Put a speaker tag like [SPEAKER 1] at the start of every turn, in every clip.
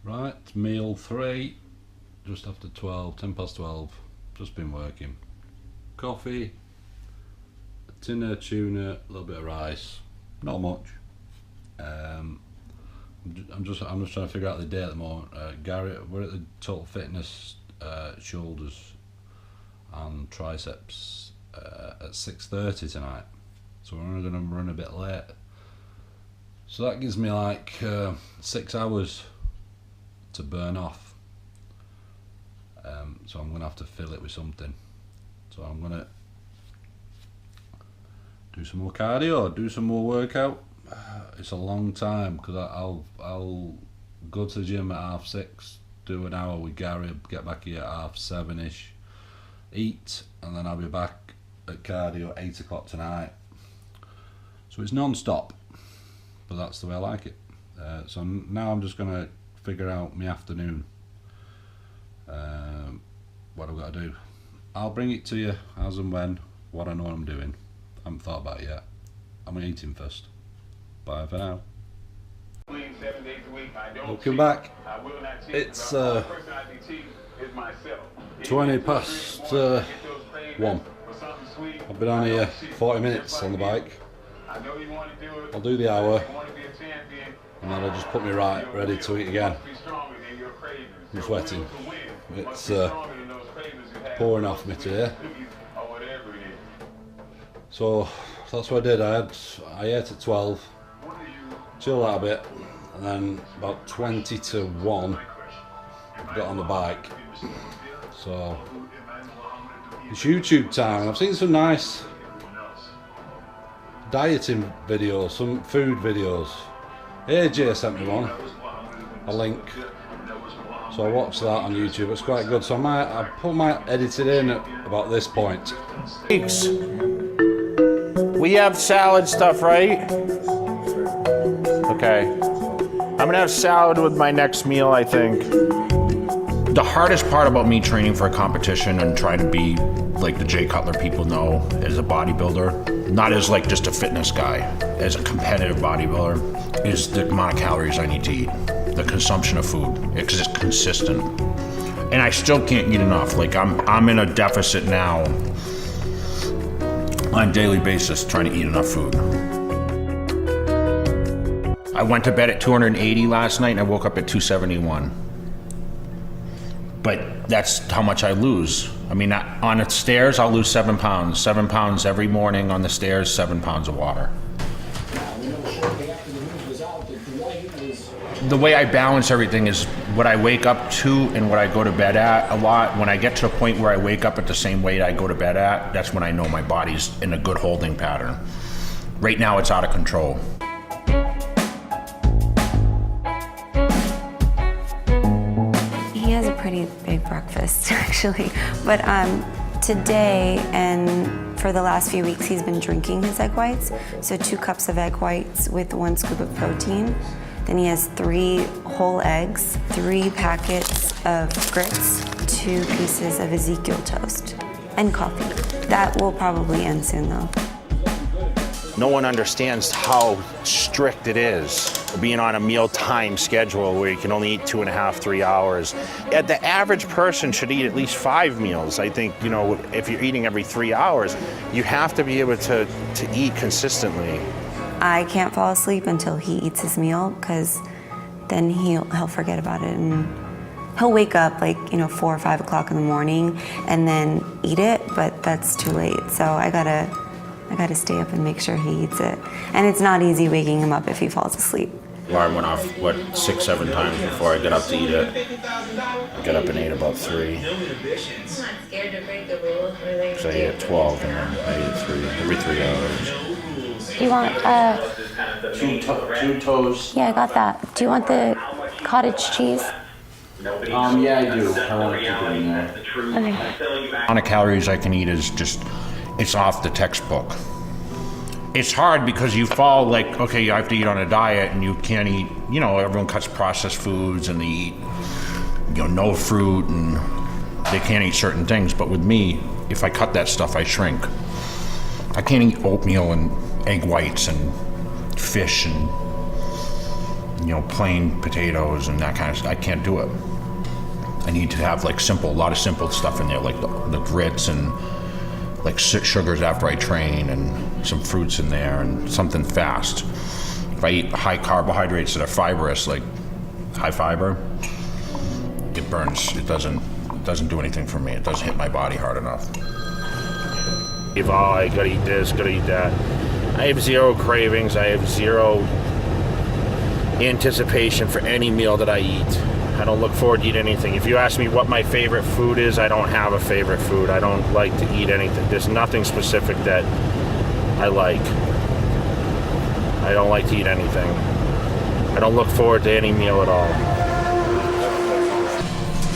[SPEAKER 1] Right, meal 3, just after 12, 10 past 12, just been working. Coffee, a tin of tuna, a little bit of rice, not much. I'm just trying to figure out the day at the moment. Gary, we're at the Total Fitness shoulders and triceps at 6:30 tonight, so we're only going to run a bit late. So that gives me like 6 hours to burn off. So I'm going to have to fill it with something. So I'm going to do some more cardio, do some more workout. It's a long time because I'll go to the gym at 6:30, do an hour with Gary, get back here at 7:30ish, eat, and then I'll be back at cardio at 8 o'clock tonight. So it's non-stop, but that's the way I like it. So now I'm just going to figure out my afternoon, what I've got to do. I'll bring it to you as and when, what I know I'm doing. I haven't thought about it yet. I'm eating first. Bye for now. Welcome back. It's 20 past 1. I've been on here 40 minutes on the bike. I'll do the hour and then I'll just put me right, ready to eat again. I'm sweating. It's pouring off me today. So that's what I did. I ate at 12, chilled out a bit, and then about 20 to 1 got on the bike. So it's YouTube time. I've seen some nice dieting videos, some food videos. AJ sent me one, a link. So I watched that on YouTube. It's quite good. So I might edit it in at about this point.
[SPEAKER 2] We have salad stuff, right? Okay. I'm gonna have salad with my next meal, I think. The hardest part about me training for a competition and trying to be like the Jay Cutler people know as a bodybuilder, not as like just a fitness guy, as a competitive bodybuilder, is the amount of calories I need to eat, the consumption of food, because it's consistent. And I still can't eat enough. Like I'm in a deficit now on a daily basis trying to eat enough food. I went to bed at 280 last night and I woke up at 271. But that's how much I lose. I mean, on the stairs, I'll lose 7 pounds. 7 pounds every morning on the stairs, 7 pounds of water. The way I balance everything is what I wake up to and what I go to bed at a lot. When I get to a point where I wake up at the same weight I go to bed at, that's when I know my body's in a good holding pattern. Right now, it's out of control.
[SPEAKER 3] He has a pretty big breakfast, actually. But today and for the last few weeks, he's been drinking his egg whites. So 2 cups of egg whites with 1 scoop of protein. Then he has 3 whole eggs, 3 packets of grits, 2 pieces of Ezekiel toast, and coffee. That will probably end soon though.
[SPEAKER 2] No one understands how strict it is being on a mealtime schedule where you can only eat 2.5, 3 hours. The average person should eat at least 5 meals. I think, you know, if you're eating every 3 hours, you have to be able to eat consistently.
[SPEAKER 3] I can't fall asleep until he eats his meal because then he'll forget about it and he'll wake up like, 4 or 5 o'clock in the morning and then eat it, but that's too late. So I gotta stay up and make sure he eats it. And it's not easy waking him up if he falls asleep.
[SPEAKER 2] Alarm went off, 6, 7 times before I got up to eat it. I got up and ate about 3. So I ate at 12 and then I ate at 3, every 3 hours.
[SPEAKER 4] Do you want
[SPEAKER 2] two toast?
[SPEAKER 4] Yeah, I got that. Do you want the cottage cheese?
[SPEAKER 2] Yeah, I do. I want to keep it in there.
[SPEAKER 4] Okay.
[SPEAKER 2] The amount of calories I can eat is just, it's off the textbook. It's hard because you fall like, okay, you have to eat on a diet and you can't eat, everyone cuts processed foods and they eat, no fruit and they can't eat certain things. But with me, if I cut that stuff, I shrink. I can't eat oatmeal and egg whites and fish and plain potatoes and that kind of stuff. I can't do it. I need to have like a lot of simple stuff in there, like the grits and like sugars after I train and some fruits in there and something fast. If I eat high carbohydrates that are fibrous, like high fiber, it burns. It doesn't do anything for me. It doesn't hit my body hard enough. I gotta eat this, gotta eat that. I have zero cravings. I have zero anticipation for any meal that I eat. I don't look forward to eat anything. If you ask me what my favorite food is, I don't have a favorite food. I don't like to eat anything. There's nothing specific that I like. I don't like to eat anything. I don't look forward to any meal at all.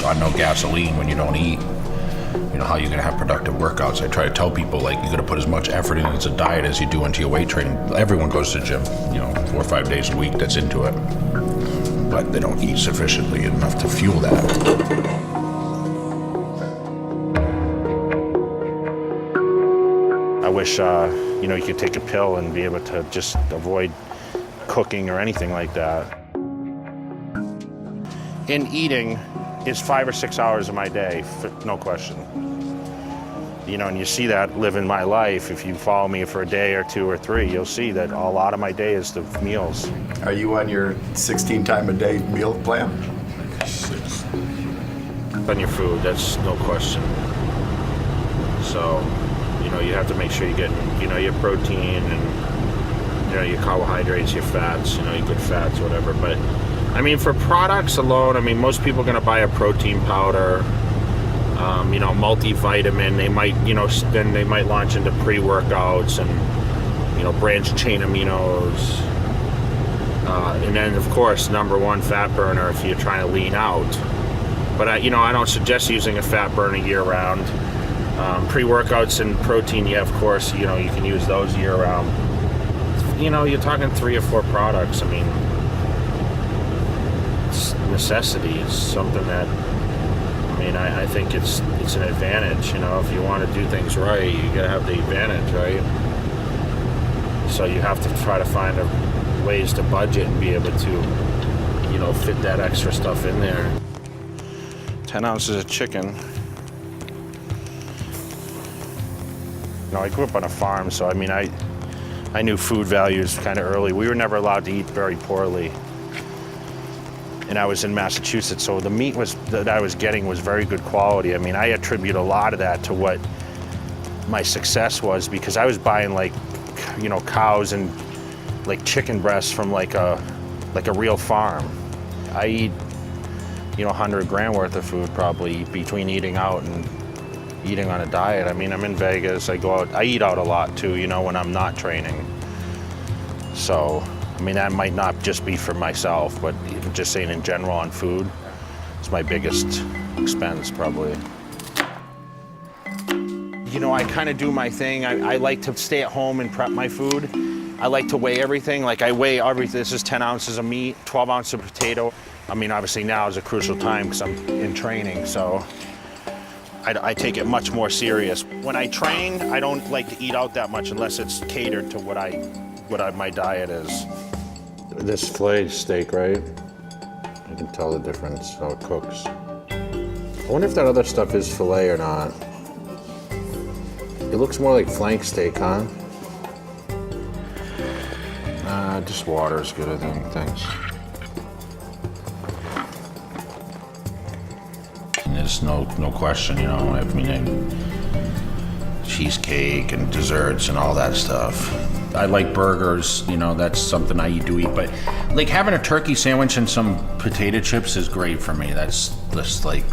[SPEAKER 2] Got no gasoline when you don't eat. How you're gonna have productive workouts. I try to tell people, like, you gotta put as much effort into a diet as you do into your weight training. Everyone goes to the gym, 4 or 5 days a week that's into it. But they don't eat sufficiently enough to fuel that. I wish, you could take a pill and be able to just avoid cooking or anything like that. In eating is 5 or 6 hours of my day, no question. And you see that living my life. If you follow me for a day or 2 or 3, you'll see that a lot of my day is the meals.
[SPEAKER 5] Are you on your 16 time a day meal plan?
[SPEAKER 2] On your food, that's no question. So, you have to make sure you get, your protein and, your carbohydrates, your fats, your good fats, whatever. But, for products alone, most people are going to buy a protein powder, multivitamin. They might, then they might launch into pre-workouts and, branched chain aminos. And then, of course, number one, fat burner if you're trying to lean out. But, I don't suggest using a fat burner year-round. Pre-workouts and protein, yeah, of course, you can use those year-round. You're talking 3 or 4 products. It's necessity. It's something that, I think it's an advantage. If you want to do things right, you gotta have the advantage, right? So you have to try to find ways to budget and be able to, fit that extra stuff in there. 10 ounces of chicken. I grew up on a farm, so I knew food values kind of early. We were never allowed to eat very poorly. And I was in Massachusetts, so the meat that I was getting was very good quality. I attribute a lot of that to what my success was, because I was buying cows and chicken breasts from like a real farm. I eat 100 grand worth of food probably between eating out and eating on a diet. I'm in Vegas, I go out, I eat out a lot too, when I'm not training. So that might not just be for myself, but just saying in general on food, it's my biggest expense probably. I kind of do my thing. I like to stay at home and prep my food. I like to weigh everything. I weigh everything. This is 10 ounces of meat, 12 ounces of potato. Obviously now is a crucial time because I'm in training, so I take it much more serious. When I train, I don't like to eat out that much unless it's catered to what my diet is. This filet steak, right? You can tell the difference how it cooks. I wonder if that other stuff is filet or not. It looks more like flank steak, huh? Just water is good, I think. Thanks. And there's no question, cheesecake and desserts and all that stuff. I like burgers, that's something I do eat, but having a turkey sandwich and some potato chips is great for me. That's just a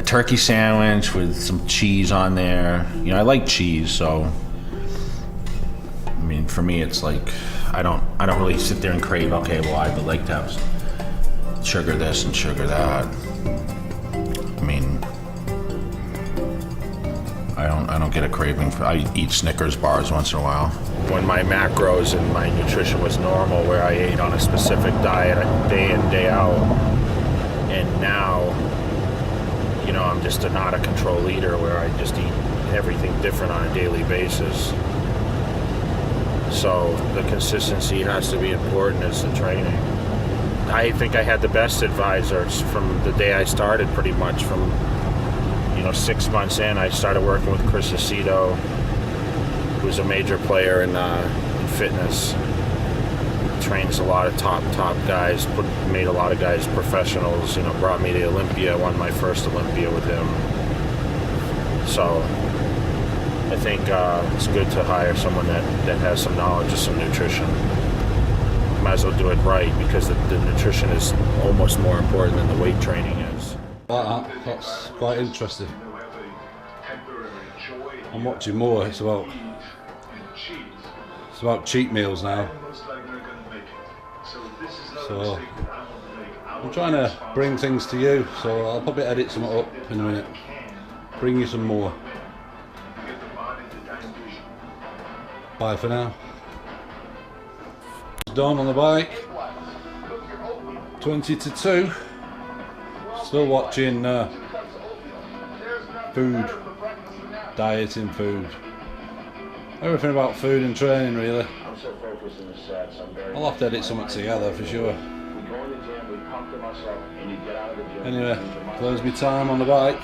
[SPEAKER 2] turkey sandwich with some cheese on there. I like cheese, so for me it's I don't really sit there and crave, okay, well, I would like to have sugar this and sugar that. I don't get a craving for. I eat Snickers bars once in a while. When my macros and my nutrition was normal, where I ate on a specific diet day in, day out, and now, I'm just not a control eater where I just eat everything different on a daily basis. So the consistency has to be important as the training. I think I had the best advisors from the day I started, pretty much. From 6 months in, I started working with Chris Aceto, who's a major player in fitness. Trains a lot of top guys, made a lot of guys professionals. Brought me to Olympia, won my first Olympia with him. So I think it's good to hire someone that has some knowledge of some nutrition. Might as well do it right, because the nutrition is almost more important than the weight training is.
[SPEAKER 1] That's quite interesting. I'm watching more. It's about cheat meals now. So I'm trying to bring things to you. So I'll probably edit some up in a minute. Bring you some more. Bye for now. Done on the bike. 20 to 2. Still watching food, dieting, food. Everything about food and training, really. I'll have to edit something together for sure. Anyway, close my time on the bike.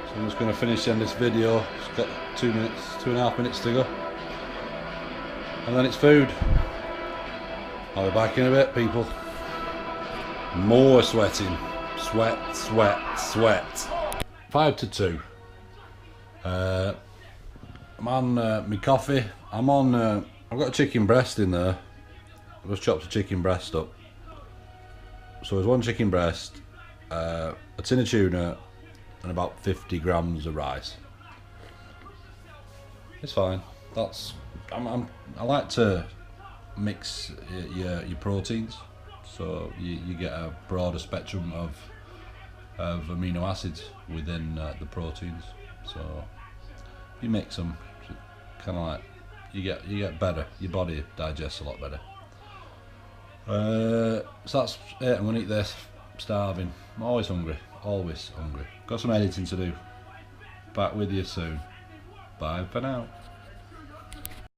[SPEAKER 1] So I'm just going to finish in this video. It's got 2.5 minutes to go. And then it's food. I'll be back in a bit, people. More sweating. Sweat. 5 to 2. I'm on my coffee. I've got a chicken breast in there. I just chopped a chicken breast up. So there's one chicken breast, a tin of tuna, and about 50 grams of rice. It's fine. I like to mix your proteins, so you get a broader spectrum of amino acids within the proteins. So you mix them, kind of like you get better. Your body digests a lot better. So that's it. I'm gonna eat this. I'm starving. I'm always hungry. Always hungry. Got some editing to do. Back with you soon. Bye for now.